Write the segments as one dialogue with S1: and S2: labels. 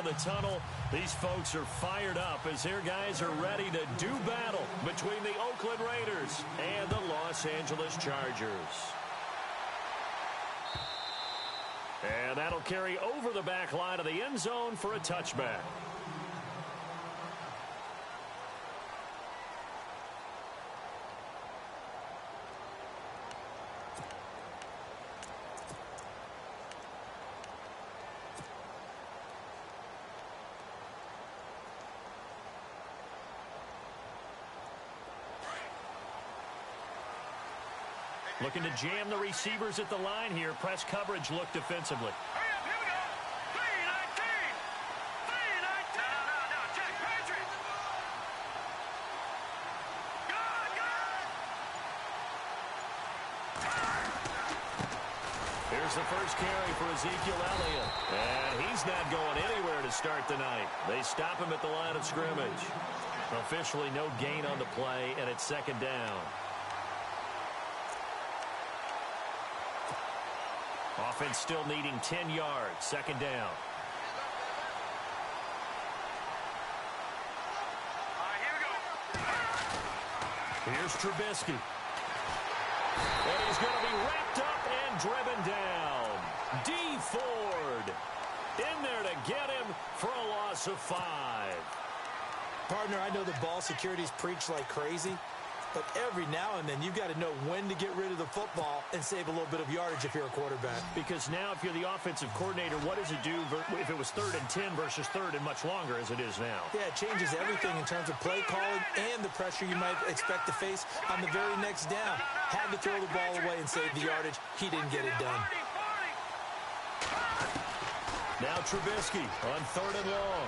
S1: of the tunnel. These folks are fired up as their guys are ready to do battle between the Oakland Raiders and the Los Angeles Chargers. And that'll carry over the back line of the end zone for a touchback. Looking to jam the receivers at the line here. Press coverage look defensively.
S2: Hurry up, here we go. 3-19. 3-19. No, check. Patriots. Good.
S1: Here's the first carry for Ezekiel Elliott. And he's not going anywhere to start the night. They stop him at the line of scrimmage. Officially no gain on the play, and it's second down. Offense still needing 10 yards. Second down.
S2: All right, here we go.
S1: Here's Trubisky. And he's going to be wrapped up and driven down. D. Ford in there to get him for a loss of 5.
S3: Partner, I know the ball security's preached like crazy, but every now and then you've got to know when to get rid of the football and save a little bit of yardage if you're a quarterback.
S1: Because now if you're the offensive coordinator, what does it do if it was 3rd and 10 versus 3rd and much longer as it is now?
S3: Yeah, it changes everything in terms of play calling and the pressure you might expect to face on the very next down. Had to throw the ball away and save the yardage. He didn't get it done.
S1: Now Trubisky on 3rd and long.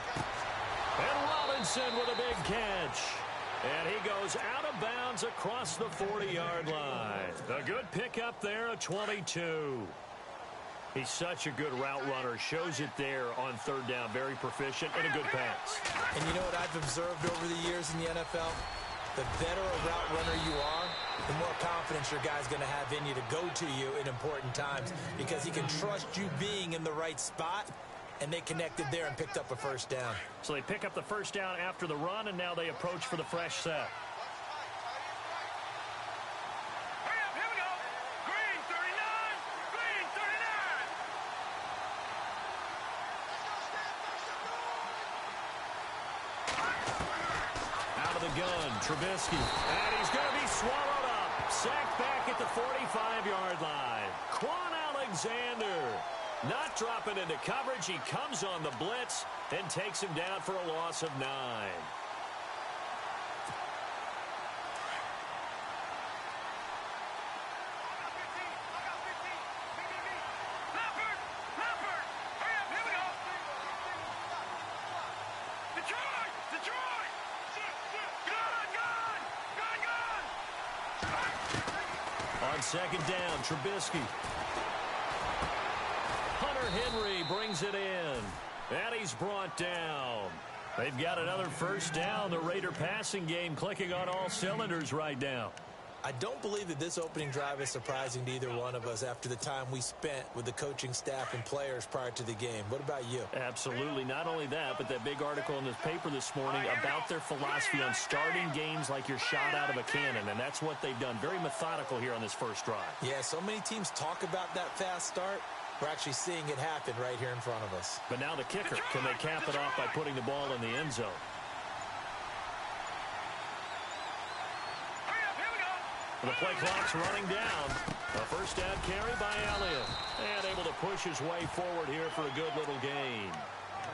S1: And Robinson with a big catch. And he goes out of bounds across the 40-yard line. A good pickup there, a 22. He's such a good route runner. Shows it there on 3rd down. Very proficient and a good pass.
S3: And you know what I've observed over the years in the NFL? The better a route runner you are, the more confidence your guy's going to have in you to go to you in important times because he can trust you being in the right spot. And they connected there and picked up a first down.
S1: So they pick up the first down after the run, and now they approach for the fresh set.
S2: Hurry up, here we go. Green 39. Green 39.
S1: Out of the gun, Trubisky. And he's going to be swallowed up. Sacked back at the 45-yard line. Quan Alexander. Not dropping into coverage. He comes on the blitz and takes him down for a loss of 9. On second down, Trubisky. Henry brings it in, and he's brought down. They've got another first down. The Raider passing game clicking on all cylinders right now.
S3: I don't believe that this opening drive is surprising to either one of us after the time we spent with the coaching staff and players prior to the game. What about you?
S1: Absolutely. Not only that, but that big article in the paper this morning about their philosophy on starting games like you're shot out of a cannon, and that's what they've done. Very methodical here on this first drive.
S3: Yeah, so many teams talk about that fast start. We're actually seeing it happen right here in front of us.
S1: But now the kicker. Can they cap it off by putting the ball in the end zone? The play clock's running down. A first down carry by Elliott. And able to push his way forward here for a good little gain.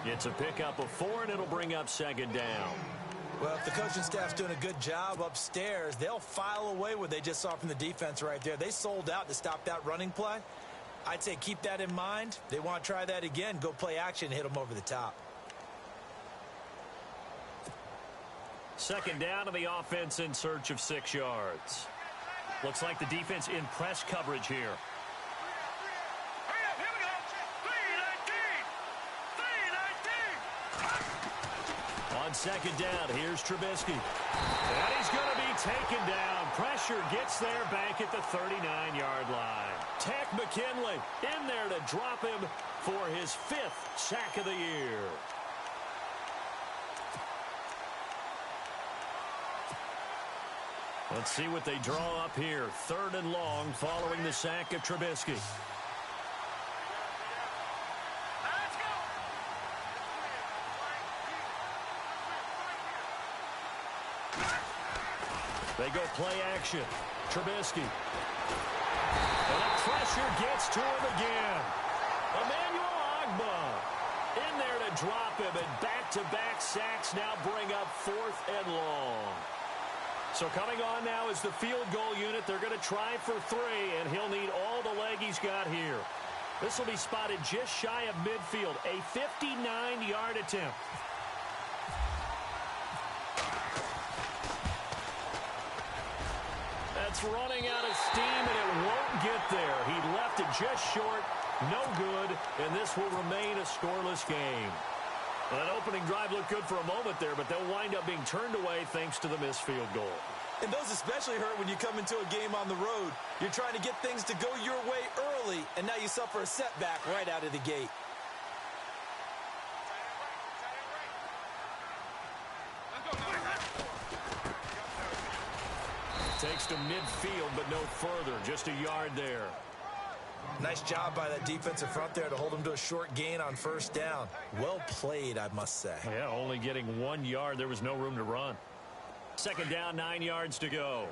S1: It's a pickup of 4, and it'll bring up second down.
S3: Well, if the coaching staff's doing a good job upstairs, they'll file away what they just saw from the defense right there. They sold out to stop that running play. I'd say keep that in mind. They want to try that again. Go play action and hit them over the top.
S1: Second down to the offense in search of 6 yards. Looks like the defense in press coverage here.
S2: Hurry up, here we go. 3-19. 3-19.
S1: On second down, here's Trubisky. And he's going to be taken down. Pressure gets there back at the 39-yard line. Takk McKinley in there to drop him for his 5th sack of the year. Let's see what they draw up here. 3rd and long following the sack of Trubisky.
S2: Let's go.
S1: They go play action. Trubisky. And the pressure gets to him again. Emmanuel Ogbah in there to drop him, and back-to-back sacks now bring up 4th and long. So coming on now is the field goal unit. They're going to try for 3, and he'll need all the leg he's got here. This will be spotted just shy of midfield, a 59-yard attempt. That's running out of steam, and it won't get there. He left it just short, no good, and this will remain a scoreless game. Well, that opening drive looked good for a moment there, but they'll wind up being turned away thanks to the missed field goal.
S3: And those especially hurt when you come into a game on the road. You're trying to get things to go your way early, and now you suffer a setback right out of the gate.
S1: Takes to midfield, but no further. Just a yard there.
S3: Nice job by that defensive front there to hold him to a short gain on 1st down. Well played, I must say.
S1: Yeah, only getting 1 yard. There was no room to run. 2nd down, 9 yards to go.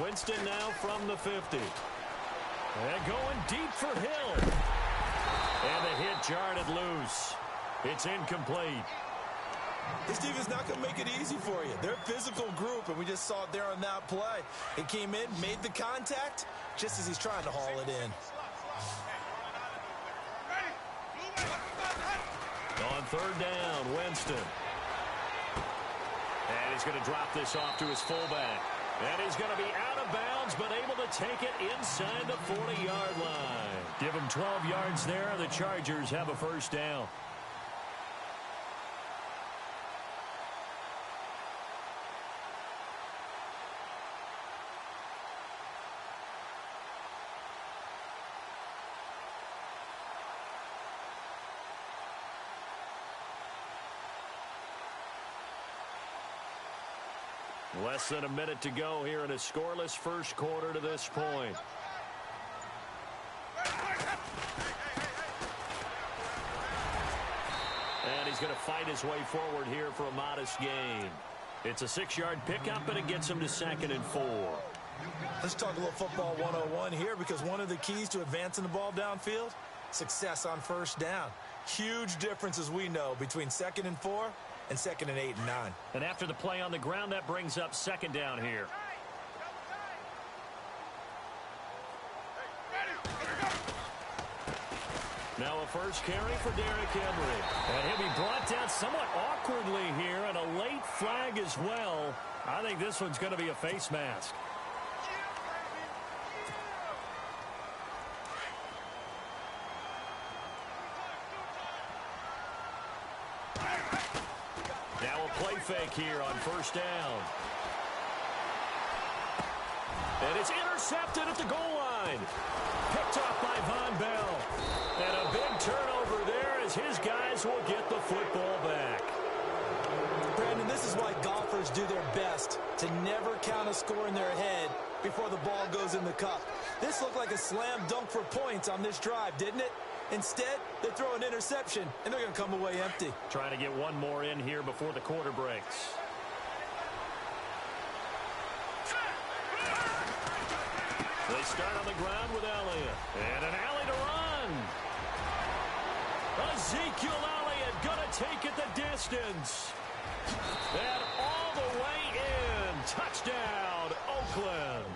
S1: Winston now from the 50. And going deep for Hill. And the hit jarred it loose. It's incomplete.
S3: This defense not going to make it easy for you. They're a physical group, and we just saw it there on that play. It came in, made the contact, just as he's trying to haul it in.
S1: On 3rd down, Winston. And he's going to drop this off to his fullback. And he's going to be out of bounds, but able to take it inside the 40-yard line. Give him 12 yards there. The Chargers have a 1st down. Less than a minute to go here in a scoreless 1st quarter to this point. And he's going to fight his way forward here for a modest gain. It's a 6-yard pickup, and it gets him to 2nd and 4.
S3: Let's talk a little football 101 here, because one of the keys to advancing the ball downfield, success on 1st down. Huge difference, as we know, between 2nd and 4 and 2nd and 8 and 9.
S1: And after the play on the ground, that brings up 2nd down here. Now a 1st carry for Derrick Henry. And he'll be brought down somewhat awkwardly here, and a late flag as well. I think this one's going to be a face mask. Now a play fake here on 1st down. And it's intercepted at the goal line. Picked off by Von Bell. And a big turnover there as his guys will get the football back.
S3: Brandon, this is why golfers do their best to never count a score in their head before the ball goes in the cup. This looked like a slam dunk for points on this drive, didn't it? Instead, they throw an interception, and they're going to come away empty.
S1: Trying to get one more in here before the quarter breaks. They start on the ground with Elliott. And an alley to run. Ezekiel Elliott going to take it the distance. And all the way in. Touchdown, Oakland.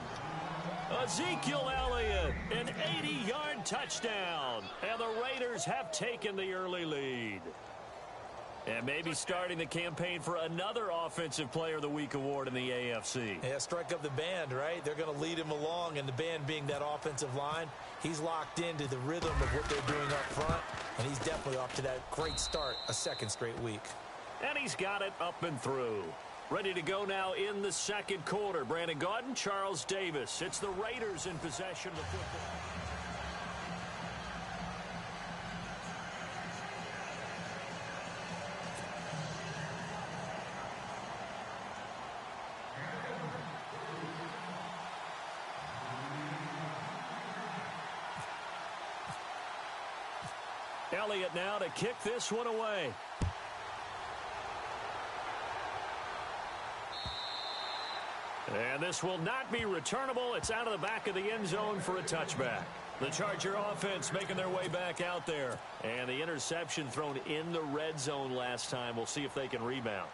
S1: Ezekiel Elliott, an 80-yard touchdown. And the Raiders have taken the early lead. And maybe starting the campaign for another Offensive Player of the Week award in the AFC.
S3: Yeah, strike up the band, right? They're going to lead him along, and the band being that offensive line, he's locked into the rhythm of what they're doing up front, and he's definitely off to that great start, a 2nd straight week.
S1: And he's got it up and through. Ready to go now in the 2nd quarter. Brandon Gaudin, Charles Davis. It's the Raiders in possession of the football. Elliott now to kick this one away. And this will not be returnable. It's out of the back of the end zone for a touchback. The Charger offense making their way back out there. And the interception thrown in the red zone last time. We'll see if they can rebound.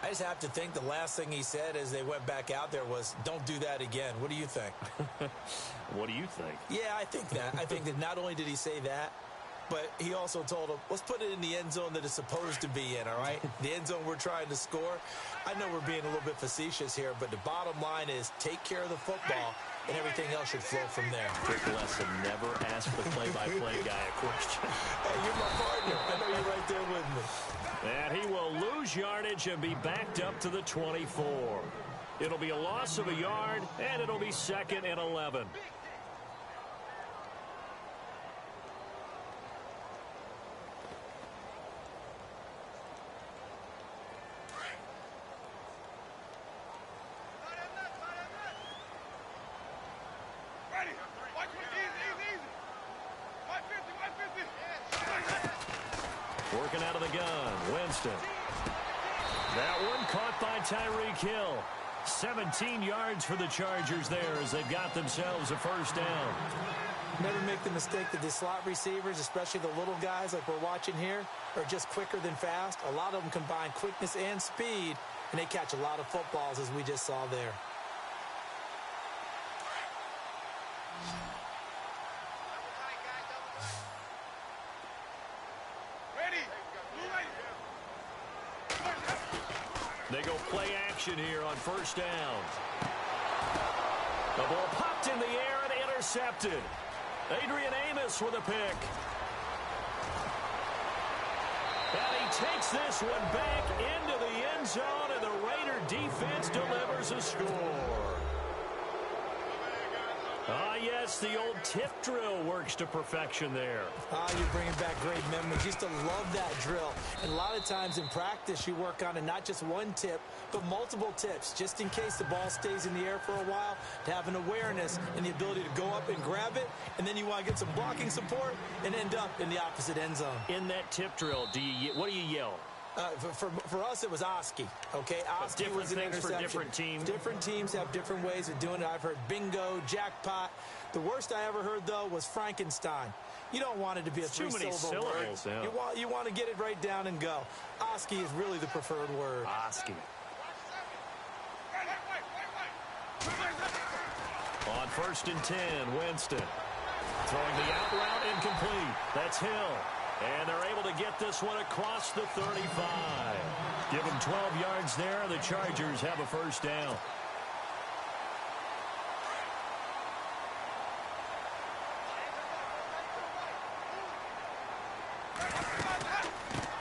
S3: I just have to think the last thing he said as they went back out there was, don't do that again. What do you think?
S1: What do you think?
S3: Yeah, I think that. I think that not only did he say that, but he also told him, let's put it in the end zone that it's supposed to be in, all right? The end zone we're trying to score. I know we're being a little bit facetious here, but the bottom line is take care of the football, and everything else should flow from there.
S1: Quick lesson, never ask the play-by-play guy a question.
S3: Hey, you're my partner. I know you're right there with me.
S1: And he will lose yardage and be backed up to the 24. It'll be a loss of a yard, and it'll be 2nd and 11. Working out of the gun, Winston. That one caught by Tyreek Hill. 17 yards for the Chargers there as they've got themselves a first down.
S3: Never make the mistake that the slot receivers, especially the little guys like we're watching here, are just quicker than fast. A lot of them combine quickness and speed, and they catch a lot of footballs as we just saw there.
S1: They go play action here on first down. The ball popped in the air and intercepted. Adrian Amos with a pick. And he takes this one back into the end zone, and the Raider defense delivers a score. Ah, yes, the old tip drill works to perfection there.
S3: You're bringing back great memories. Used to love that drill. And a lot of times in practice, you work on it, not just one tip, but multiple tips, just in case the ball stays in the air for a while, to have an awareness and the ability to go up and grab it, and then you want to get some blocking support and end up in the opposite end zone.
S1: In that tip drill, what do you yell?
S3: For us, it was Oski, okay? Oski was an interception.
S1: For different teams.
S3: Different teams have different ways of doing it. I've heard bingo, jackpot. The worst I ever heard, though, was Frankenstein. You don't want it to be a three-syllable word.
S1: Yeah.
S3: You want to get it right down and go. Oski is really the preferred word.
S1: Oski. On 1st and 10, Winston. Throwing the out route incomplete. That's Hill. And they're able to get this one across the 35. Give them 12 yards there. The Chargers have a first down.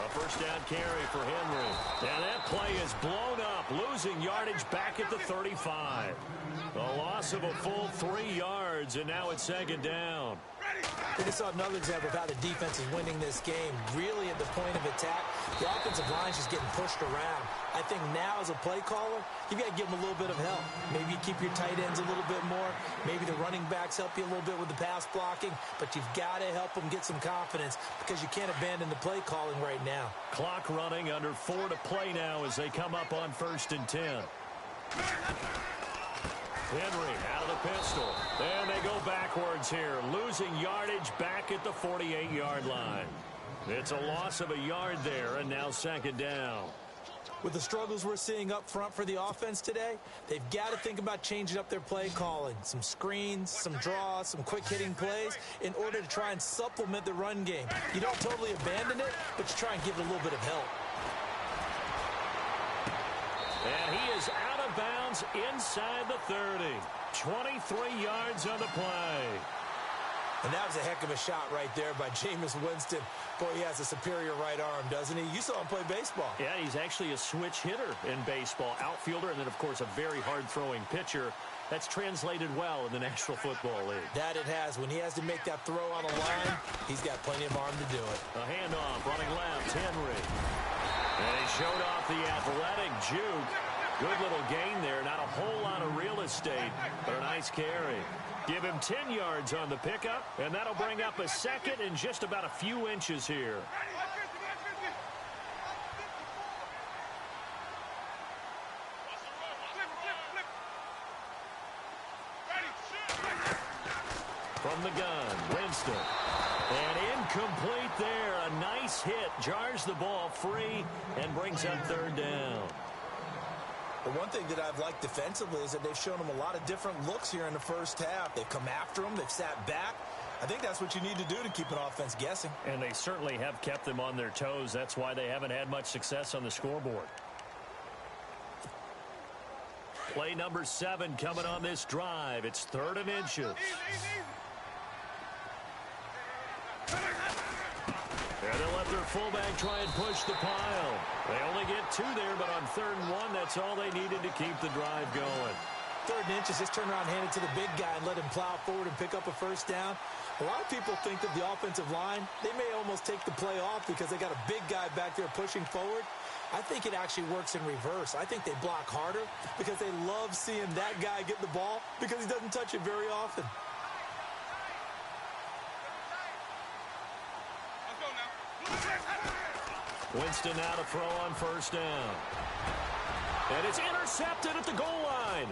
S1: A first down carry for Henry. And that play is blown up, losing yardage back at the 35. A loss of a full 3 yards, and now it's 2nd down.
S3: We just saw another example of how the defense is winning this game. Really at the point of attack, the offensive line's just getting pushed around. I think now as a play caller, you've got to give them a little bit of help. Maybe you keep your tight ends a little bit more. Maybe the running backs help you a little bit with the pass blocking. But you've got to help them get some confidence because you can't abandon the play calling right now.
S1: Clock running, under 4 to play now as they come up on 1st and 10. Henry out of the pistol. And they go backwards here, losing yardage back at the 48-yard line. It's a loss of a yard there, and now 2nd down.
S3: With the struggles we're seeing up front for the offense today, they've got to think about changing up their play calling. Some screens, some draws, some quick-hitting plays in order to try and supplement the run game. You don't totally abandon it, but you try and give it a little bit of help.
S1: And he is out of bounds inside the 30. 23 yards on the play.
S3: And that was a heck of a shot right there by Jameis Winston. Boy, he has a superior right arm, doesn't he? You saw him play baseball.
S1: Yeah, he's actually a switch hitter in baseball. Outfielder, and then, of course, a very hard-throwing pitcher. That's translated well in the National Football League.
S3: That it has. When he has to make that throw on a line, he's got plenty of arm to do it.
S1: A handoff, running left, Henry. And he showed off the athletic juke. Good little gain there. Not a whole lot of real estate, but a nice carry. Give him 10 yards on the pickup, and that'll bring up a second in just about a few inches here. From the gun, Winston. And incomplete there. A nice hit. Jars the ball free and brings up third down.
S3: The one thing that I've liked defensively is that they've shown them a lot of different looks here in the first half. They've come after them. They've sat back. I think that's what you need to do to keep an offense guessing.
S1: And they certainly have kept them on their toes. That's why they haven't had much success on the scoreboard. Play number 7 coming on this drive. It's 3rd and inches. And they'll let their fullback try and push the pile. They only get 2 there, but on 3rd and 1, that's all they needed to keep the drive going.
S3: 3rd and inches, just turn around, hand it to the big guy, and let him plow forward and pick up a first down. A lot of people think that the offensive line, they may almost take the play off because they got a big guy back there pushing forward. I think it actually works in reverse. I think they block harder because they love seeing that guy get the ball because he doesn't touch it very often.
S1: Winston now to throw on first down. And it's intercepted at the goal line.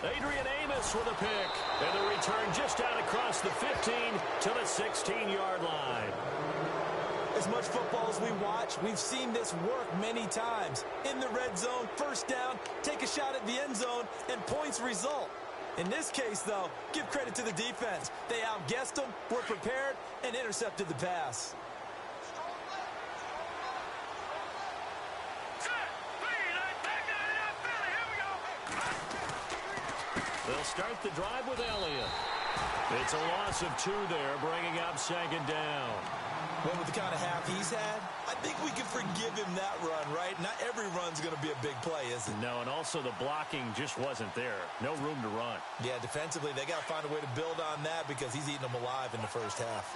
S1: Adrian Amos with a pick. And the return just out across the 15 to the 16-yard line.
S3: As much football as we watch, we've seen this work many times. In the red zone, first down, take a shot at the end zone, and points result. In this case, though, give credit to the defense. They outguessed them, were prepared, and intercepted the pass.
S1: They'll start the drive with Elliott. It's a loss of 2 there, bringing up 2nd down.
S3: Well, with the kind of half he's had, I think we can forgive him that run, right? Not every run's going to be a big play, is it?
S1: No, and also the blocking just wasn't there. No room to run.
S3: Yeah, defensively, they got to find a way to build on that because he's eating them alive in the first half.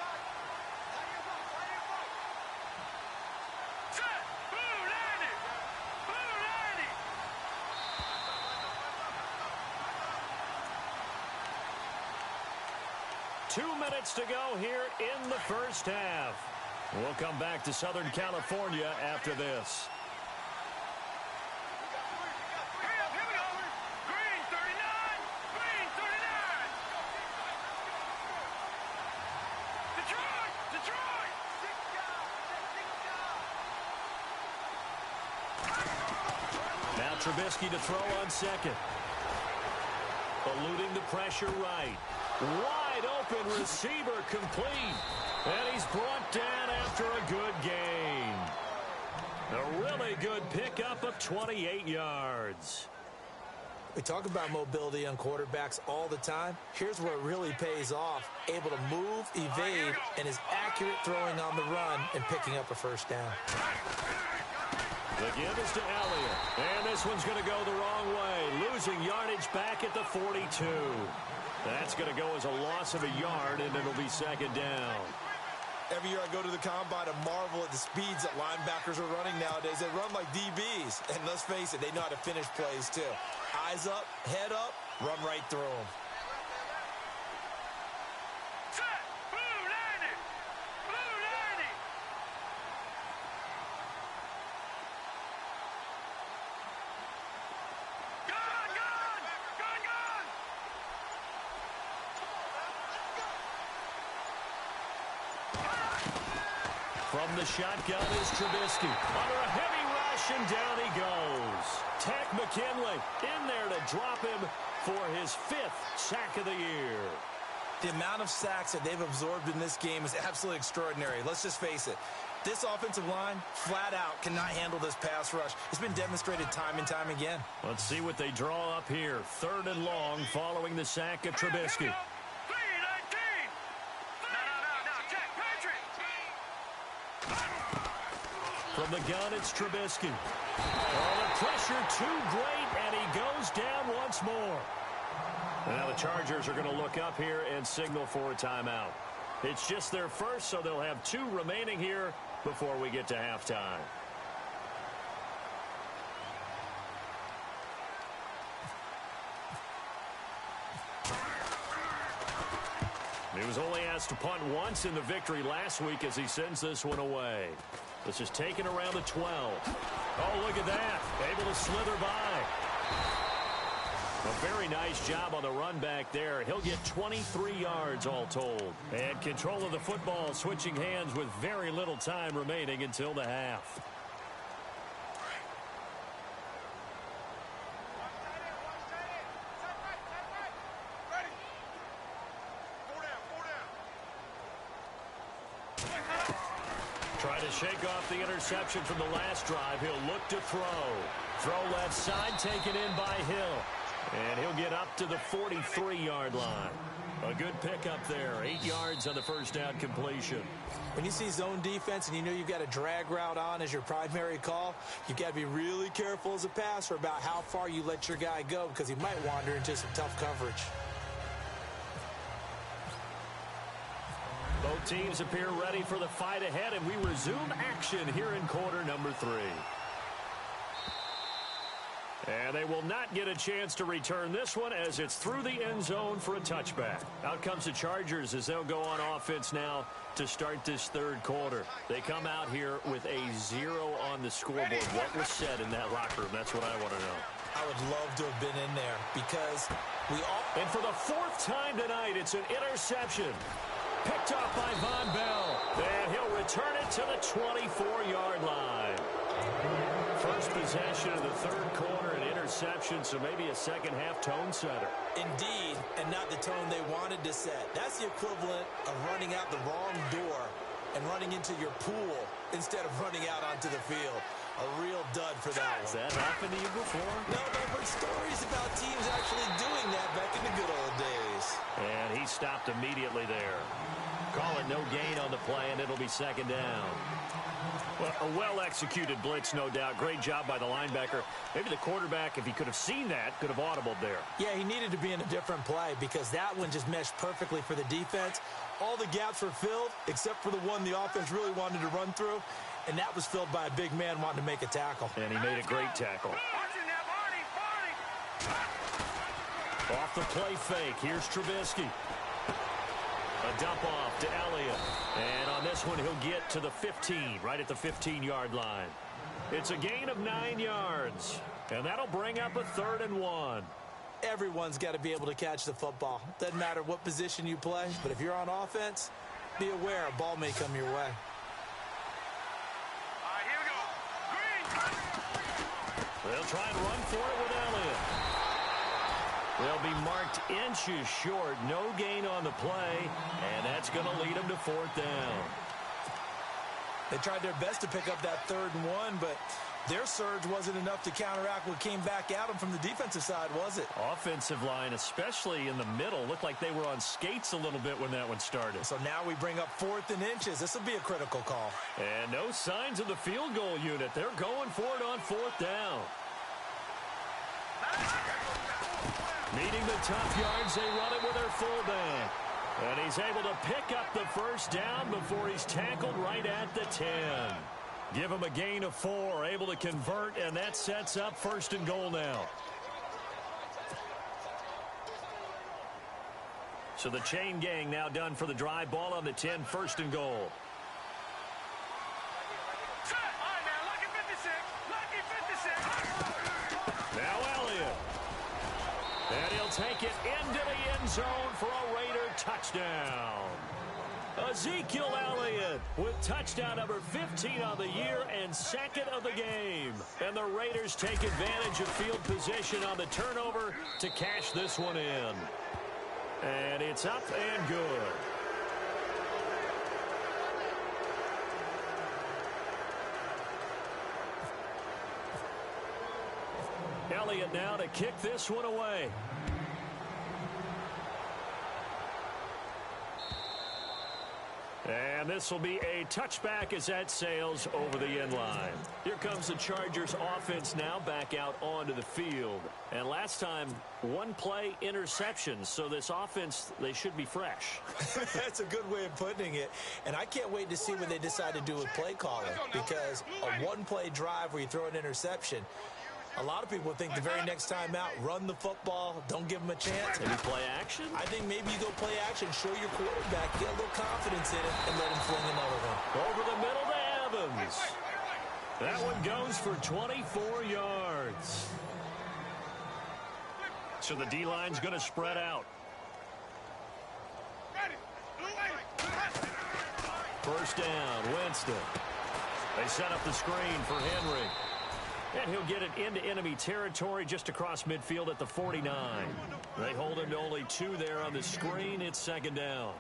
S1: To go here in the first half. We'll come back to Southern California after this.
S2: Here we go. Green 39. Green 39. Detroit.
S1: Now Trubisky to throw on second. Eluding the pressure right. Wide open receiver complete. And he's brought down after a good gain. A really good pickup of 28 yards.
S3: We talk about mobility on quarterbacks all the time. Here's where it really pays off. Able to move, evade, and is accurate throwing on the run and picking up a first down.
S1: The give is to Elliott. And this one's going to go the wrong way. Losing yardage back at the 42. That's going to go as a loss of a yard, and it'll be 2nd down.
S3: Every year I go to the combine and marvel at the speeds that linebackers are running nowadays. They run like DBs. And let's face it, they know how to finish plays too. Eyes up, head up, run right through them.
S1: From the shotgun is Trubisky. Under a heavy rush, and down he goes. Tech McKinley in there to drop him for his 5th sack of the year.
S3: The amount of sacks that they've absorbed in this game is absolutely extraordinary. Let's just face it. This offensive line, flat out, cannot handle this pass rush. It's been demonstrated time and time again.
S1: Let's see what they draw up here. 3rd and long following the sack of Trubisky. From the gun, it's Trubisky. Oh, the pressure too great, and he goes down once more. Now the Chargers are going to look up here and signal for a timeout. It's just their first, so they'll have 2 remaining here before we get to halftime. He was only asked to punt once in the victory last week as he sends this one away. This is taken around the 12. Oh, look at that. Able to slither by. A very nice job on the run back there. He'll get 23 yards all told. And control of the football switching hands with very little time remaining until the half. Try to shake off the interception from the last drive. He'll look to throw. Throw left side, taken in by Hill. And he'll get up to the 43-yard line. A good pickup there. 8 yards on the first down completion.
S3: When you see zone defense and you know you've got a drag route on as your primary call, you've got to be really careful as a passer about how far you let your guy go because he might wander into some tough coverage.
S1: Both teams appear ready for the fight ahead, and we resume action here in quarter number 3. And they will not get a chance to return this one as it's through the end zone for a touchback. Out comes the Chargers as they'll go on offense now to start this third quarter. They come out here with a 0 on the scoreboard. What was said in that locker room? That's what I want to know.
S3: I would love to have been in there because we all...
S1: And for the 4th time tonight, it's an interception. Picked off by Von Bell. And he'll return it to the 24-yard line. First possession of the third quarter, an interception, so maybe a second-half tone setter.
S3: Indeed, and not the tone they wanted to set. That's the equivalent of running out the wrong door and running into your pool instead of running out onto the field. A real dud for that one.
S1: Has that happened to you before?
S3: No, I've heard stories about teams actually doing that back in the good old days.
S1: And he stopped immediately there. Call it no gain on the play, and it'll be second down. Well, a well-executed blitz, no doubt. Great job by the linebacker. Maybe the quarterback, if he could have seen that, could have audibled there.
S3: Yeah, he needed to be in a different play because that one just meshed perfectly for the defense. All the gaps were filled except for the one the offense really wanted to run through, and that was filled by a big man wanting to make a tackle.
S1: And he made a great tackle. Off the play fake, here's Trubisky. A dump off to Elliott. And on this one, he'll get to the 15, right at the 15-yard line. It's a gain of 9 yards. And that'll bring up a 3rd and 1.
S3: Everyone's got to be able to catch the football. Doesn't matter what position you play, but if you're on offense, be aware a ball may come your way.
S2: All right, here we go. Green.
S1: They'll try and run for it with Elliott. They'll be marked inches short. No gain on the play, and that's going to lead them to 4th down.
S3: They tried their best to pick up that 3rd and 1, but their surge wasn't enough to counteract what came back at them from the defensive side, was it?
S1: Offensive line, especially in the middle, looked like they were on skates a little bit when that one started.
S3: So now we bring up 4th and inches. This will be a critical call.
S1: And no signs of the field goal unit. They're going for it on 4th down. Needing the tough yards, they run it with their fullback. And he's able to pick up the first down before he's tackled right at the 10. Give him a gain of 4, able to convert, and that sets up 1st and goal now. So the chain gang now done for the drive. Ball on the 10, 1st and goal.
S2: All right, now, lucky 56. Lucky 56.
S1: Now Elliott. And he'll take it into the end zone for a Raider touchdown. Ezekiel Elliott with touchdown number 15 on the year and 2nd of the game. And the Raiders take advantage of field position on the turnover to cash this one in. And it's up and good. Elliott now to kick this one away. And this will be a touchback as that sails over the end line. Here comes the Chargers offense now back out onto the field. And last time, 1 play interception. So this offense, they should be fresh.
S3: That's a good way of putting it. And I can't wait to see what they decide to do with play calling. Because a 1-play drive where you throw an interception, A lot of people think the very next time out, run the football, don't give them a chance.
S1: Maybe play action?
S3: I think maybe you go play action, show your quarterback, get a little confidence in it, and let him fling another one.
S1: Over the middle to Evans. That one goes for 24 yards. So the D-line's going to spread out. First down, Winston. They set up the screen for Henry. And he'll get it into enemy territory just across midfield at the 49. They hold him to only 2 there on the screen. It's second down.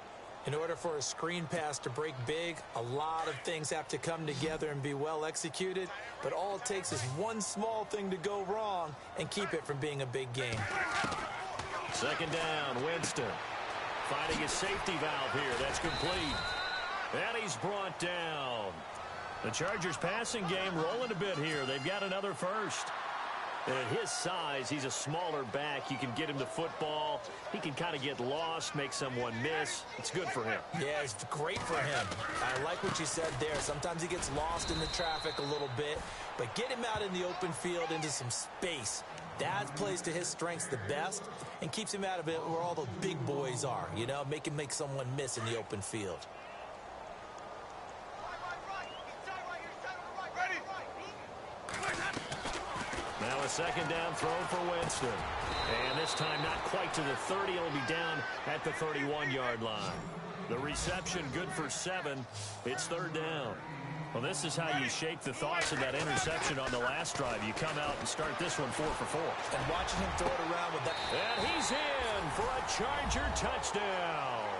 S3: In order for a screen pass to break big, a lot of things have to come together and be well executed. But all it takes is one small thing to go wrong and keep it from being a big game.
S1: Second down, Winston. Finding his safety valve here. That's complete. And he's brought down. The Chargers passing game rolling a bit here. They've got another first. At his size, he's a smaller back. You can get him the football. He can kind of get lost, make someone miss. It's good for him.
S3: Yeah, it's great for him. I like what you said there. Sometimes he gets lost in the traffic a little bit, but get him out in the open field into some space. That plays to his strengths the best and keeps him out of it where all the big boys are, you know, make him make someone miss in the open field.
S1: Now a second down throw for Winston. And this time not quite to the 30. It'll be down at the 31-yard line. The reception good for 7. It's third down. Well, this is how you shape the thoughts of that interception on the last drive. You come out and start this one 4 for 4.
S3: And watching him throw it around with that.
S1: And he's in for a Charger touchdown.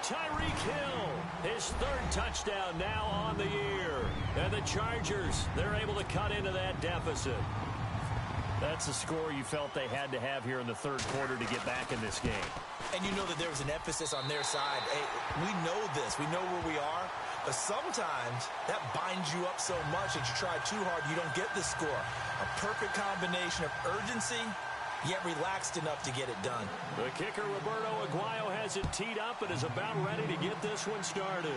S1: Tyreek Hill, his 3rd touchdown now on the year. And the Chargers, they're able to cut into that deficit. That's a score you felt they had to have here in the 3rd quarter to get back in this game.
S3: And you know that there was an emphasis on their side. Hey, we know this. We know where we are. But sometimes that binds you up so much that you try too hard, you don't get the score. A perfect combination of urgency, yet relaxed enough to get it done.
S1: The kicker, Roberto Aguayo, has it teed up and is about ready to get this one started.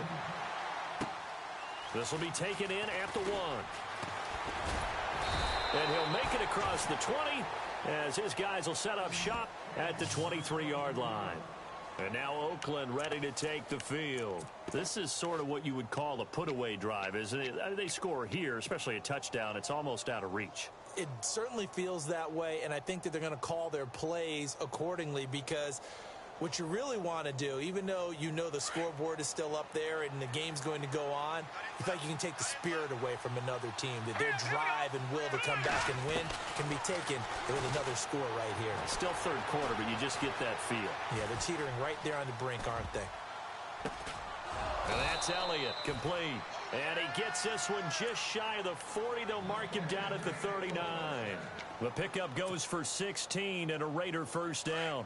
S1: This will be taken in at the 1. And he'll make it across the 20 as his guys will set up shop at the 23-yard line. And now Oakland ready to take the field. This is sort of what you would call a put-away drive, isn't it? They score here, especially a touchdown. It's almost out of reach.
S3: It certainly feels that way, and I think that they're going to call their plays accordingly because what you really want to do, even though you know the scoreboard is still up there and the game's going to go on, you feel like you can take the spirit away from another team, that their drive and will to come back and win can be taken with another score right here.
S1: Still 3rd quarter, but you just get that feel.
S3: Yeah, they're teetering right there on the brink, aren't they?
S1: And that's Elliott, complete. And he gets this one just shy of the 40. They'll mark him down at the 39. The pickup goes for 16 and a Raider first down.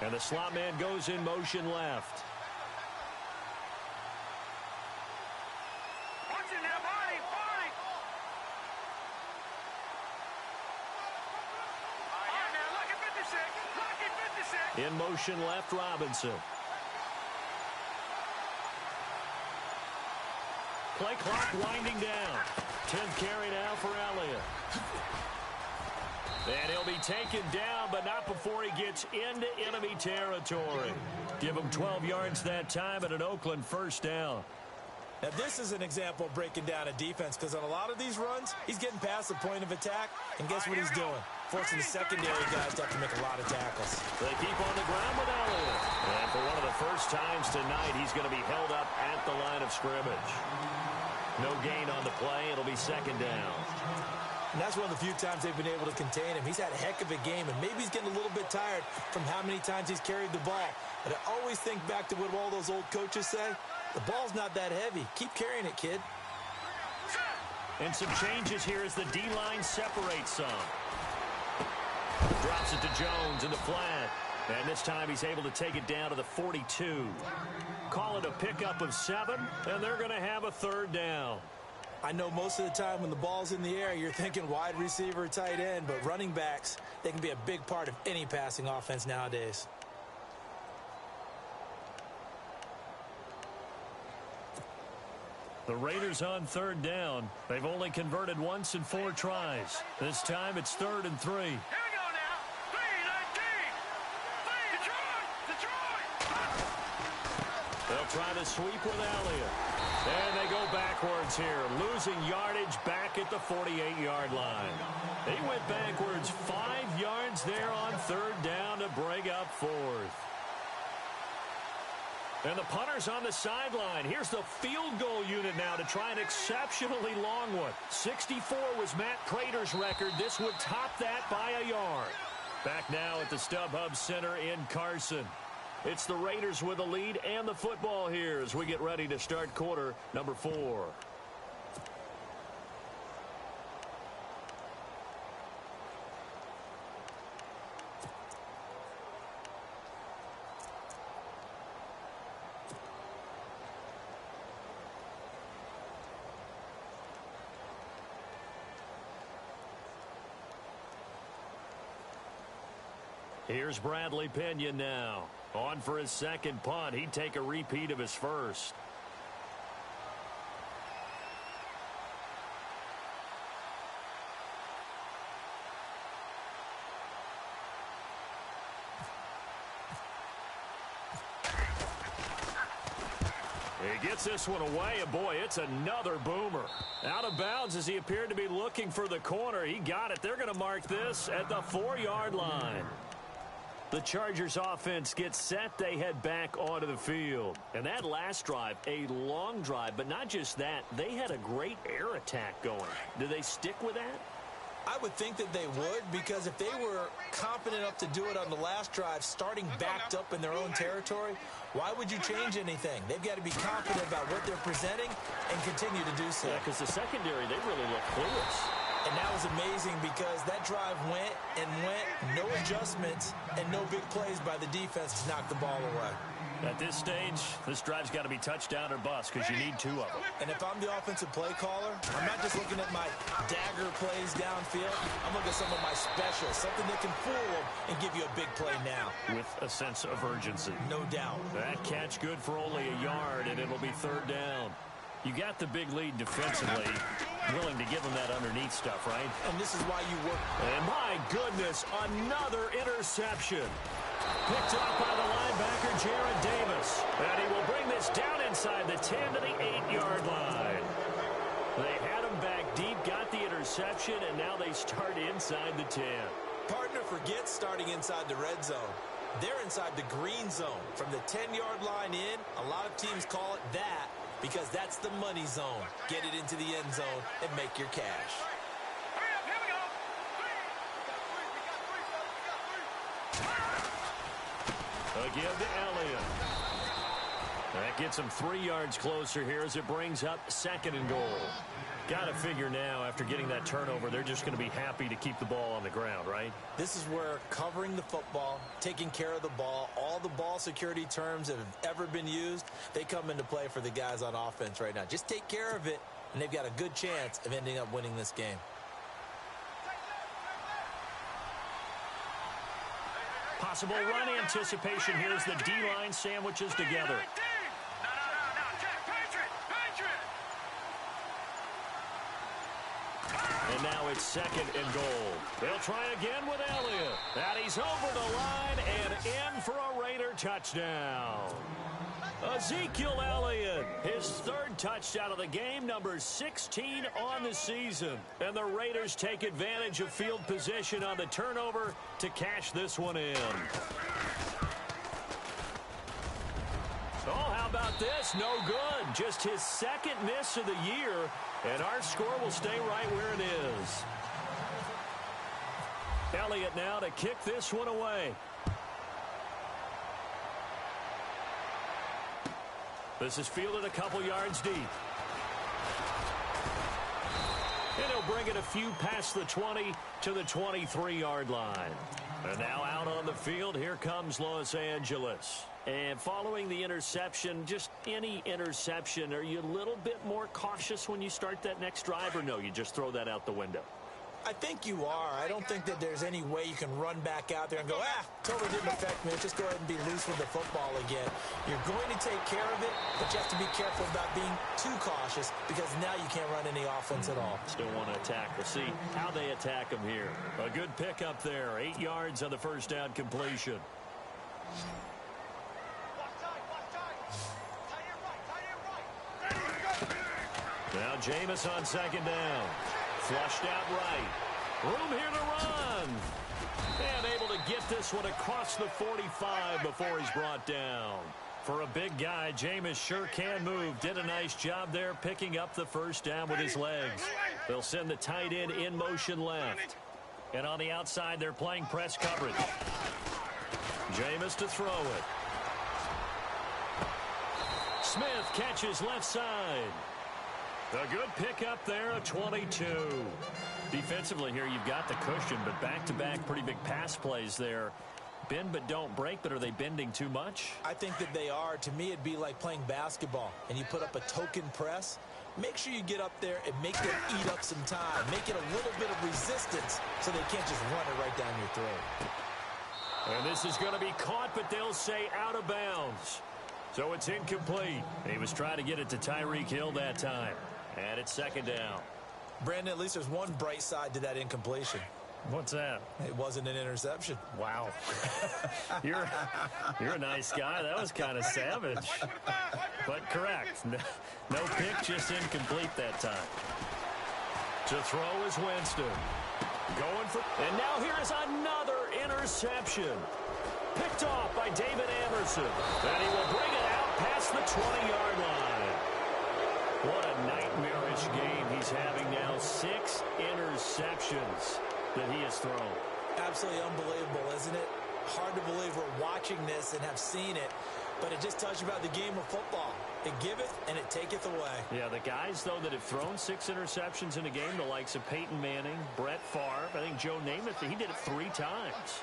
S1: And the slot man goes in motion left. In motion left, Robinson. Play clock winding down. 10th carry now for Elliott. And he'll be taken down, but not before he gets into enemy territory. Give him 12 yards that time and an Oakland first down.
S3: Now, this is an example of breaking down a defense because on a lot of these runs, he's getting past the point of attack, and guess what he's doing? Forcing the secondary guys to have to make a lot of tackles.
S1: They keep on the ground with Elliott. And for one of the first times tonight, he's going to be held up at the line of scrimmage. No gain on the play. It'll be second down.
S3: And that's one of the few times they've been able to contain him. He's had a heck of a game, and maybe he's getting a little bit tired from how many times he's carried the ball. But I always think back to what all those old coaches say. The ball's not that heavy. Keep carrying it, kid.
S1: And some changes here as the D-line separates some. Drops it to Jones in the flat. And this time he's able to take it down to the 42. Call it a pickup of 7, and they're going to have a third down.
S3: I know most of the time when the ball's in the air, you're thinking wide receiver, tight end, but running backs, they can be a big part of any passing offense nowadays.
S1: The Raiders on third down. They've only converted once in 4 tries. This time it's 3rd and 3.
S2: Here we go now. 3-19. Detroit.
S1: They'll try to sweep with Elliott. And they go backwards here, losing yardage back at the 48-yard line. They went backwards 5 yards there on 3rd down to bring up 4th. And the punter's on the sideline. Here's the field goal unit now to try an exceptionally long one. 64 was Matt Prater's record. This would top that by a yard. Back now at the StubHub Center in Carson. It's the Raiders with the lead and the football here as we get ready to start quarter number 4. Here's Bradley Pinion now. On for his second punt. He'd take a repeat of his first. He gets this one away, and boy, it's another boomer. Out of bounds as he appeared to be looking for the corner. He got it. They're going to mark this at the 4-yard line. The Chargers offense gets set. They head back onto the field. And that last drive, a long drive, but not just that. They had a great air attack going. Do they stick with that?
S3: I would think that they would, because if they were confident enough to do it on the last drive, starting backed up in their own territory, why would you change anything? They've got to be confident about what they're presenting and continue to do so.
S1: Yeah, because the secondary, they really look clueless.
S3: And that was amazing because that drive went and went, no adjustments, and no big plays by the defense to knock the ball away.
S1: At this stage, this drive's got to be touchdown or bust because you need 2 of them.
S3: And if I'm the offensive play caller, I'm not just looking at my dagger plays downfield. I'm looking at some of my specials, something that can fool them and give you a big play now.
S1: With a sense of urgency.
S3: No doubt.
S1: That catch good for only a yard, and it'll be 3rd down. You got the big lead defensively, willing to give them that underneath stuff, right?
S3: And this is why you work.
S1: And my goodness, another interception. Picked up by the linebacker, Jared Davis. And he will bring this down inside the 10 to the 8-yard line. They had him back deep, got the interception, and now they start inside the 10.
S3: Partner forgets starting inside the red zone. They're inside the green zone. From the 10-yard line in, a lot of teams call it that, because that's the money zone. Get it into the end zone and make your cash.
S2: Hurry up, here we go.
S1: Again to Elliott. That gets him 3 yards closer here as it brings up 2nd and goal. Got to figure now, after getting that turnover, they're just going to be happy to keep the ball on the ground, right?
S3: This is where covering the football, taking care of the ball, all the ball security terms that have ever been used, they come into play for the guys on offense right now. Just take care of it, and they've got a good chance of ending up winning this game.
S1: Possible run anticipation here as the D-line sandwiches together.
S2: No, check, Patriot.
S1: And now it's 2nd and goal. They'll try again with Elliott. And he's over the line and in for a Raider touchdown. Ezekiel Elliott, his 3rd touchdown of the game, number 16 on the season. And the Raiders take advantage of field position on the turnover to cash this one in. Oh, how about this? No good. Just his 2nd miss of the year, and our score will stay right where it is. Elliott now to kick this one away. This is fielded a couple yards deep. And he'll bring it a few past the 20 to the 23-yard line. And now out on the field, here comes Los Angeles. And following the interception, just any interception, are you a little bit more cautious when you start that next drive, or no, you just throw that out the window?
S3: I think you are. I don't think that there's any way you can run back out there and go, totally didn't affect me. Just go ahead and be loose with the football again. You're going to take care of it, but you have to be careful about being too cautious because now you can't run any offense at all.
S1: Still want to attack. We'll see how they attack them here. A good pickup there. 8 yards on the first down completion. Now Jameis on second down. Flushed out right. Room here to run. And able to get this one across the 45 before he's brought down. For a big guy, Jameis sure can move. Did a nice job there picking up the first down with his legs. They'll send the tight end in motion left. And on the outside, they're playing press coverage. Jameis to throw it. Smith catches left side. A good pickup there, a 22. Defensively here, you've got the cushion, but back-to-back pretty big pass plays there. Bend but don't break, but are they bending too much?
S3: I think that they are. To me, it'd be like playing basketball, and you put up a token press. Make sure you get up there and make them eat up some time. Make it a little bit of resistance so they can't just run it right down your throat.
S1: And this is going to be caught, but they'll say out of bounds. So it's incomplete. He was trying to get it to Tyreek Hill that time. And it's second down.
S3: Brandon, at least there's one bright side to that incompletion.
S1: What's that?
S3: It wasn't an interception.
S1: Wow. You're a nice guy. That was kind of savage. But correct. No pick, just incomplete that time. To throw is Winston. Going for... And now here is another interception. Picked off by David Anderson. And he will bring it out past the 20-yard line. What a nightmarish game he's having now. 6 interceptions that he has thrown.
S3: Absolutely unbelievable, isn't it? Hard to believe we're watching this and have seen it, but it just tells you about the game of football. It giveth and it taketh away.
S1: Yeah, the guys, though, that have thrown 6 interceptions in a game, the likes of Peyton Manning, Brett Favre, I think Joe Namath, he did it 3 times.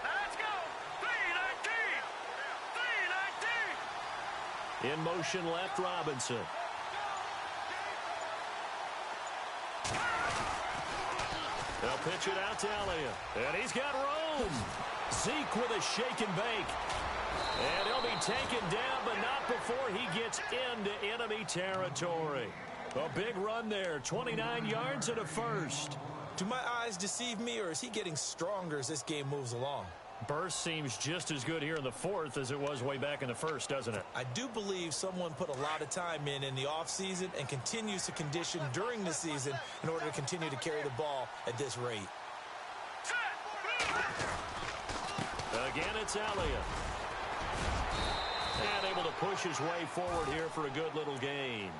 S2: Let's go! 3-19! 3-19!
S1: In motion left, Robinson. They'll pitch it out to Elliott. And he's got room. Zeke with a shake and bake. And he'll be taken down, but not before he gets into enemy territory. A big run there. 29 yards and a first.
S3: Do my eyes deceive me, or is he getting stronger as this game moves along?
S1: Burst seems just as good here in the fourth as it was way back in the first, doesn't it?
S3: I do believe someone put a lot of time in the offseason and continues to condition during the season in order to continue to carry the ball at this rate.
S1: Again, it's Elliott. And able to push his way forward here for a good little gain.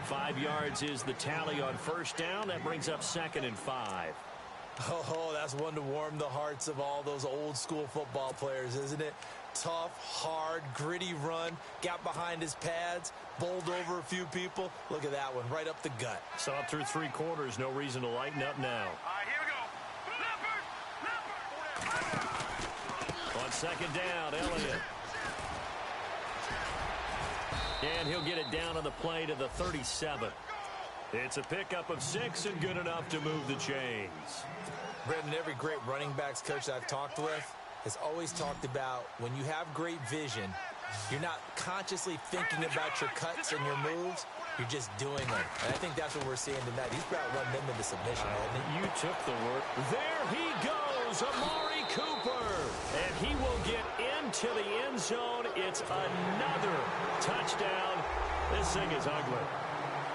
S1: 5 yards is the tally on first down. That brings up 2nd and 5.
S3: Oh, that's one to warm the hearts of all those old school football players, isn't it? Tough, hard, gritty run, got behind his pads, bowled over a few people. Look at that one, right up the gut.
S1: Saw it through 3 quarters, no reason to lighten up now.
S2: All right, here we go.
S1: On second down, Elliott. And he'll get it down on the play to the 37. It's a pickup of 6 and good enough to move the chains.
S3: Brendan, every great running backs coach I've talked with has always talked about when you have great vision, you're not consciously thinking about your cuts and your moves, you're just doing them. And I think that's what we're seeing tonight. He's about running them into submission, hasn't he?
S1: You took the word. There he goes, Amari Cooper. And he will get into the end zone. It's another touchdown. This thing is ugly.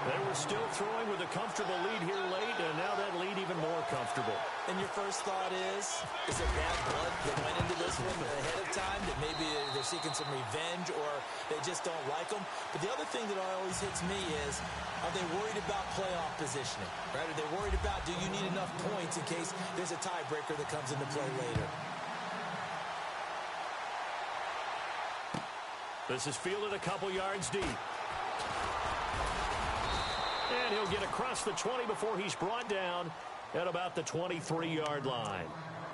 S1: They were still throwing with a comfortable lead here late, and now that lead even more comfortable.
S3: And your first thought is it bad blood that went into this one ahead of time, that maybe they're seeking some revenge or they just don't like them? But the other thing that always hits me is, are they worried about playoff positioning? Right? Are they worried about, do you need enough points in case there's a tiebreaker that comes into play later?
S1: This is fielded a couple yards deep. And he'll get across the 20 before he's brought down at about the 23-yard line.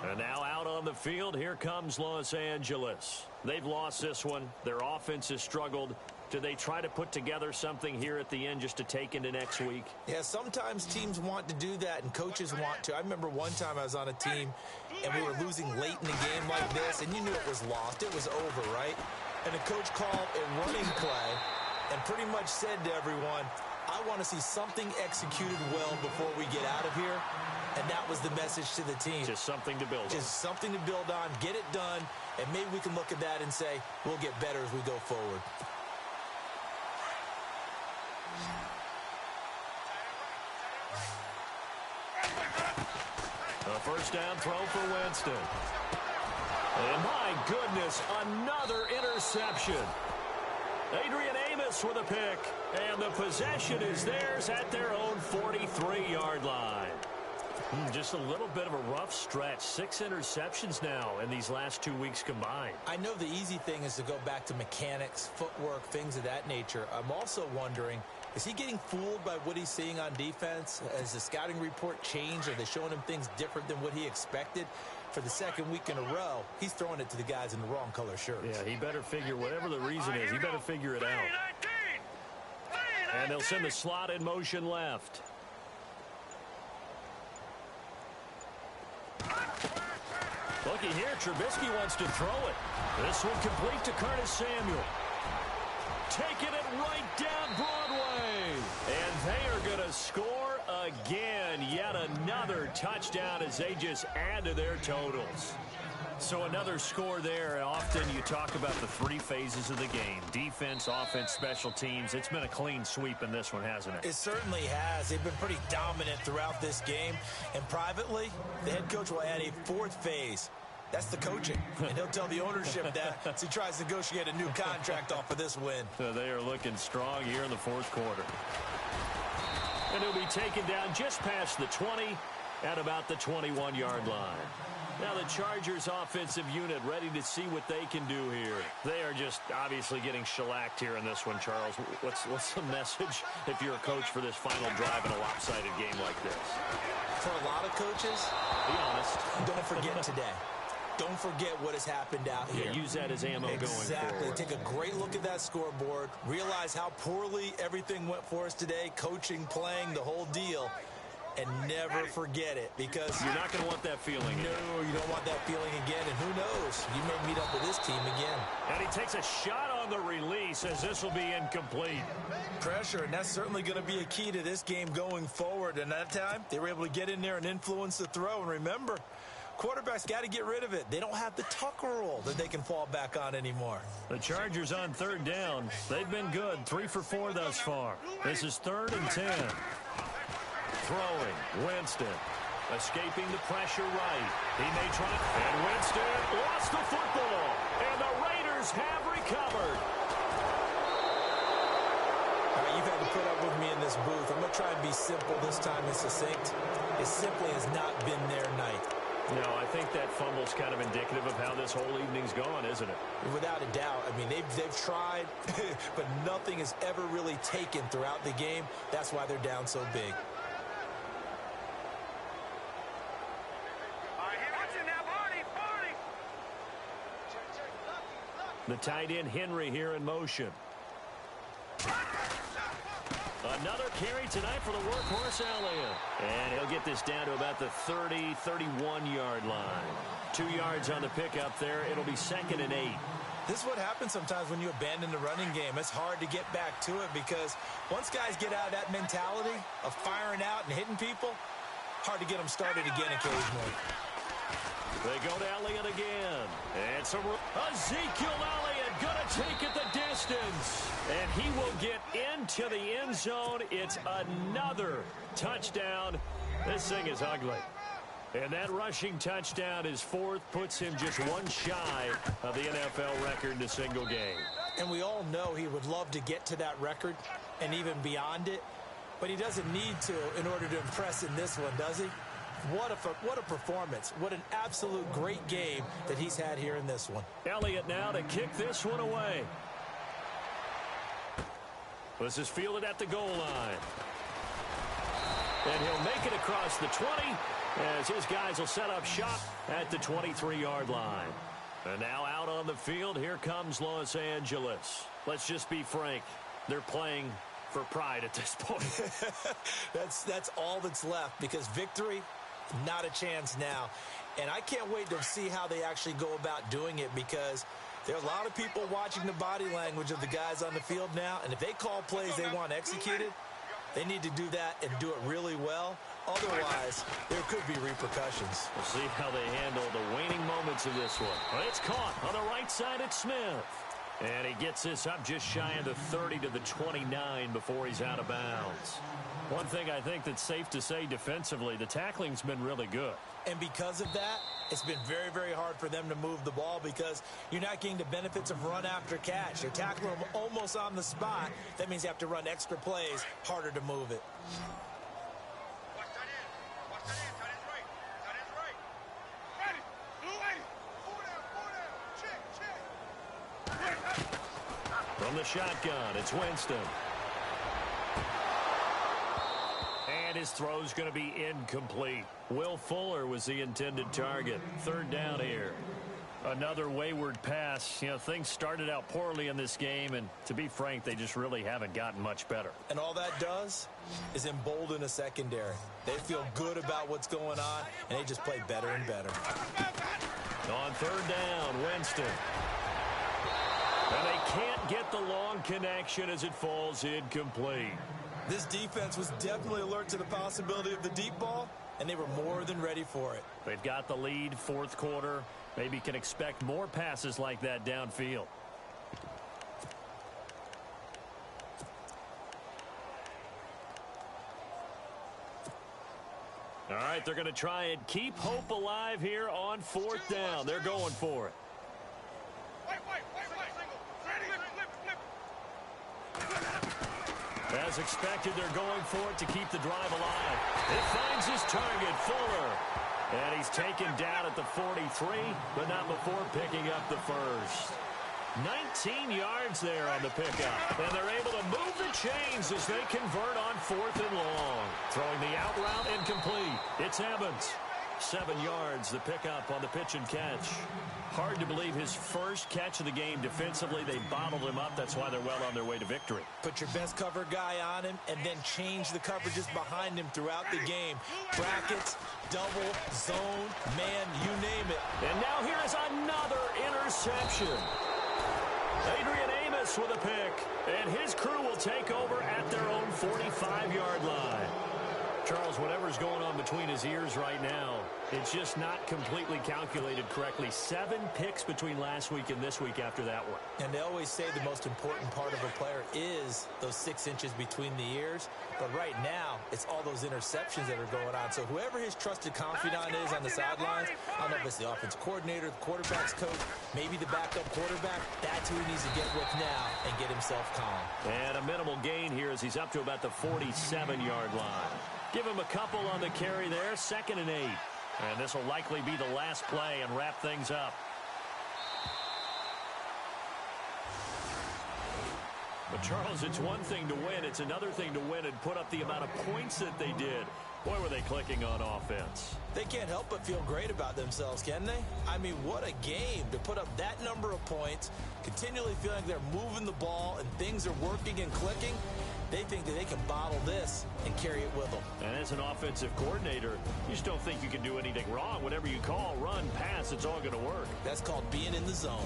S1: And now out on the field, here comes Los Angeles. They've lost this one. Their offense has struggled. Do they try to put together something here at the end just to take into next week?
S3: Yeah, sometimes teams want to do that and coaches want to. I remember one time I was on a team and we were losing late in the game like this, and you knew it was lost. It was over, right? And the coach called a running play and pretty much said to everyone, I want to see something executed well before we get out of here. And that was the message to the team.
S1: Just something to build on.
S3: Just something to build on, get it done, and maybe we can look at that and say, we'll get better as we go forward.
S1: A first down throw for Winston. And my goodness, another interception. Adrian Amos with a pick. And the possession is theirs at their own 43-yard line. Just a little bit of a rough stretch. 6 interceptions now in these last 2 weeks combined.
S3: I know the easy thing is to go back to mechanics, footwork, things of that nature. I'm also wondering, is he getting fooled by what he's seeing on defense? Has the scouting report changed? Are they showing him things different than what he expected? For the second week in a row, he's throwing it to the guys in the wrong color shirts.
S1: Yeah, he better figure, whatever the reason is, he better figure it out. And they'll send the slot in motion left. Looking here, Trubisky wants to throw it. This one complete to Curtis Samuel. Taking it right down Broadway. And they are going to score again. Yet another touchdown as they just add to their totals. So another score there. Often you talk about the 3 phases of the game. Defense, offense, special teams. It's been a clean sweep in this one, hasn't it?
S3: It certainly has. They've been pretty dominant throughout this game. And privately, the head coach will add a 4th phase. That's the coaching. And he'll tell the ownership that as he tries to negotiate a new contract off of this win.
S1: So they are looking strong here in the 4th quarter. And he'll be taken down just past the 20 at about the 21-yard line. Now the Chargers offensive unit ready to see what they can do here. They are just obviously getting shellacked here in this one, Charles. What's the message if you're a coach for this final drive in a lopsided game like this?
S3: For a lot of coaches,
S1: be honest,
S3: don't forget today. Don't forget what has happened out here.
S1: Yeah, use that as ammo going forward.
S3: Exactly. Take a great look at that scoreboard. Realize how poorly everything went for us today. Coaching, playing, the whole deal. And never forget it, because
S1: you're not going to want that feeling again.
S3: No, you don't want that feeling again. And who knows? You may meet up with this team again.
S1: And he takes a shot on the release as this will be incomplete.
S3: Pressure, and that's certainly going to be a key to this game going forward. And that time, they were able to get in there and influence the throw. And remember, quarterbacks got to get rid of it. They don't have the tuck rule that they can fall back on anymore.
S1: The Chargers on 3rd down. They've been good. 3 for 4 thus far. This is 3rd and 10. Throwing, Winston. Escaping the pressure right. He may try. And Winston lost the football. And the Raiders have recovered.
S3: All right, you've had to put up with me in this booth. I'm going to try and be simple this time and succinct. It simply has not been their night.
S1: No, I think that fumble's kind of indicative of how this whole evening's gone, isn't it?
S3: Without a doubt. I mean, they've tried, but nothing has ever really taken throughout the game. That's why they're down so big.
S1: The tight end Henry here in motion. Another carry tonight for the workhorse Elliott. And he'll get this down to about the 30, 31-yard line. 2 yards on the pickup there. It'll be 2nd and 8.
S3: This is what happens sometimes when you abandon the running game. It's hard to get back to it because once guys get out of that mentality of firing out and hitting people, hard to get them started again occasionally.
S1: They go to Elliott again. And so Ezekiel Elliott going to take it the distance. And he will get into the end zone. It's another touchdown. This thing is ugly. And that rushing touchdown is 4th, puts him just 1 shy of the NFL record in a single game.
S3: And we all know he would love to get to that record and even beyond it. But he doesn't need to in order to impress in this one, does he? What a performance. What an absolute great game that he's had here in this one.
S1: Elliott now to kick this one away. This is fielded at the goal line. And he'll make it across the 20 as his guys will set up shop at the 23-yard line. And now out on the field, here comes Los Angeles. Let's just be frank. They're playing for pride at this point.
S3: That's all that's left, because victory, not a chance now. And I can't wait to see how they actually go about doing it, because there are a lot of people watching the body language of the guys on the field now, and if they call plays they want executed, they need to do that and do it really well. Otherwise, there could be repercussions.
S1: We'll see how they handle the waning moments of this one. Well, it's caught on the right side at Smith. And he gets this up just shy of the 30 to the 29 before he's out of bounds. One thing I think that's safe to say defensively, the tackling's been really good.
S3: And because of that, it's been very, very hard for them to move the ball, because you're not getting the benefits of run after catch. They're tackling them almost on the spot. That means you have to run extra plays, harder to move it.
S2: Watch that in. Watch that in. Tight end's right. Tight end's right. Ready. Blue 80. Four down. Check.
S1: From the shotgun, it's Winston. And his throw's going to be incomplete. Will Fuller was the intended target. Third down here. Another wayward pass. You know, things started out poorly in this game, and to be frank, they just really haven't gotten much better.
S3: And all that does is embolden a secondary. They feel good about what's going on, and they just play better and better.
S1: On third down, Winston. And they can't get the long connection as it falls incomplete.
S3: This defense was definitely alert to the possibility of the deep ball, and they were more than ready for it.
S1: They've got the lead, fourth quarter. Maybe can expect more passes like that downfield. All right, they're going to try and keep hope alive here on fourth down. They're going for it. As expected, they're going for it to keep the drive alive. It finds his target, Fuller. And he's taken down at the 43, but not before picking up the first. 19 yards there on the pickup. And they're able to move the chains as they convert on fourth and long. Throwing the out route incomplete. It's Evans. 7 yards, the pickup on the pitch and catch. Hard to believe his first catch of the game defensively. They bottled him up. That's why they're well on their way to victory.
S3: Put your best cover guy on him and then change the coverages behind him throughout the game. Brackets, double, zone, man, you name it.
S1: And now here is another interception. Adrian Amos with a pick. And his crew will take over at their own 45-yard line. Charles, whatever's going on between his ears right now, it's just not completely calculated correctly. 7 picks between last week and this week after that one.
S3: And they always say the most important part of a player is those 6 inches between the ears. But right now, it's all those interceptions that are going on. So whoever his trusted confidant is on the sidelines, I don't know if it's the offense coordinator, the quarterback's coach, maybe the backup quarterback, that's who he needs to get with now and get himself calm.
S1: And a minimal gain here as he's up to about the 47-yard line. Give him a couple on the carry there, 2nd and 8. And this will likely be the last play and wrap things up. But, Charles, it's one thing to win. It's another thing to win and put up the amount of points that they did. Boy, were they clicking on offense.
S3: They can't help but feel great about themselves, can they? I mean, what a game to put up that number of points, continually feeling like they're moving the ball and things are working and clicking. They think that they can bottle this and carry it with them.
S1: And as an offensive coordinator, you just don't think you can do anything wrong. Whatever you call, run, pass, it's all going to work.
S3: That's called being in the zone.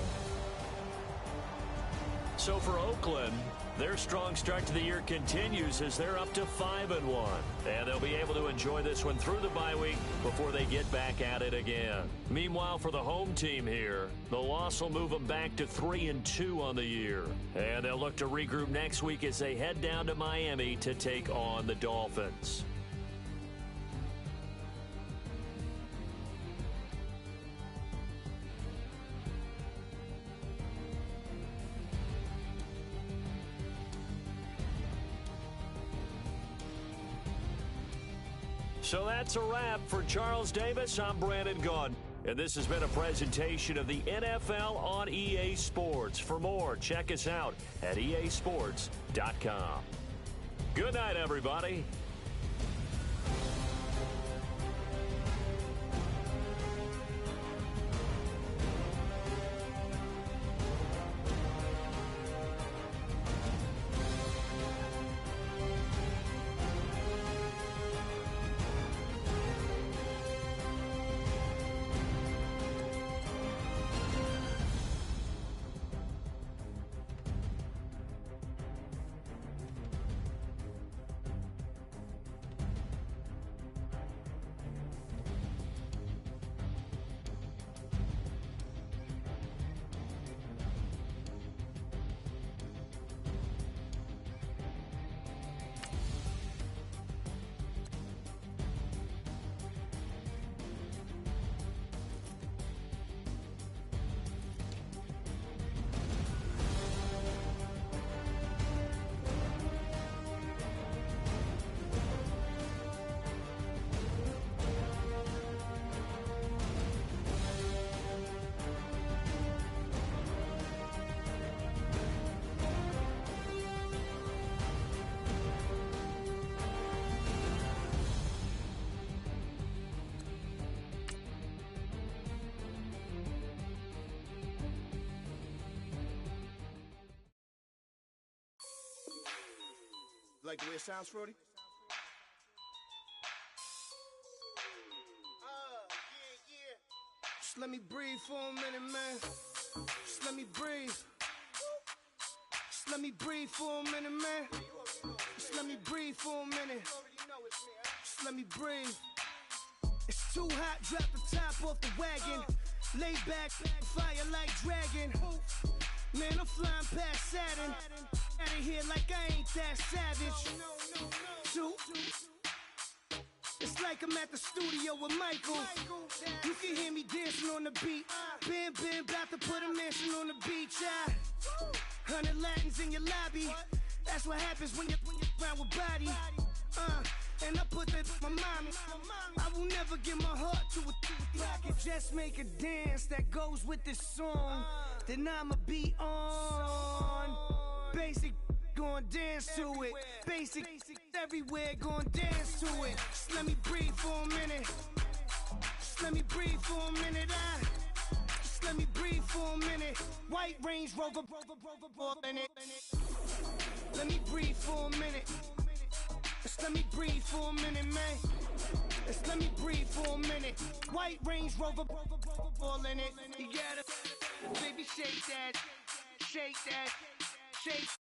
S1: So for Oakland, their strong start to the year continues as they're up to 5-1. And they'll be able to enjoy this one through the bye week before they get back at it again. Meanwhile, for the home team here, the loss will move them back to 3-2 on the year. And they'll look to regroup next week as they head down to Miami to take on the Dolphins. So that's a wrap for Charles Davis. I'm Brandon Gaudin. And this has been a presentation of the NFL on EA Sports. For more, check us out at easports.com. Good night, everybody.
S2: like the way it sounds, Frody? Yeah. Just let me breathe for a minute, man. Just let me breathe. Just let me breathe for a minute, man. Just let me breathe for a minute. Just let me breathe. It's too hot, drop the top off the wagon. Lay back, fire like dragon. Man, I'm flying past Saturn. Out of here like I ain't that savage. Two. It's like I'm at the studio with Michael. You can hear me dancing on the beat. Bam, about to put a mansion on the beach. 100 Latins in your lobby. That's what happens when you're around with body. And I put that my mommy. I will never give my heart to a I can just make a dance that goes with this song. Then I'ma be on. Basic, gon' dance to it. Basic, everywhere, gon' dance to it. Just let me breathe for a minute. Just let me breathe for a minute. Just let me breathe for a minute. White Range Rover, in it. Let me breathe for a minute. Just let me breathe for a minute, man. Just let me breathe for a minute. White Range Rover, all in it. You gotta, baby, shake that, shake that, shake.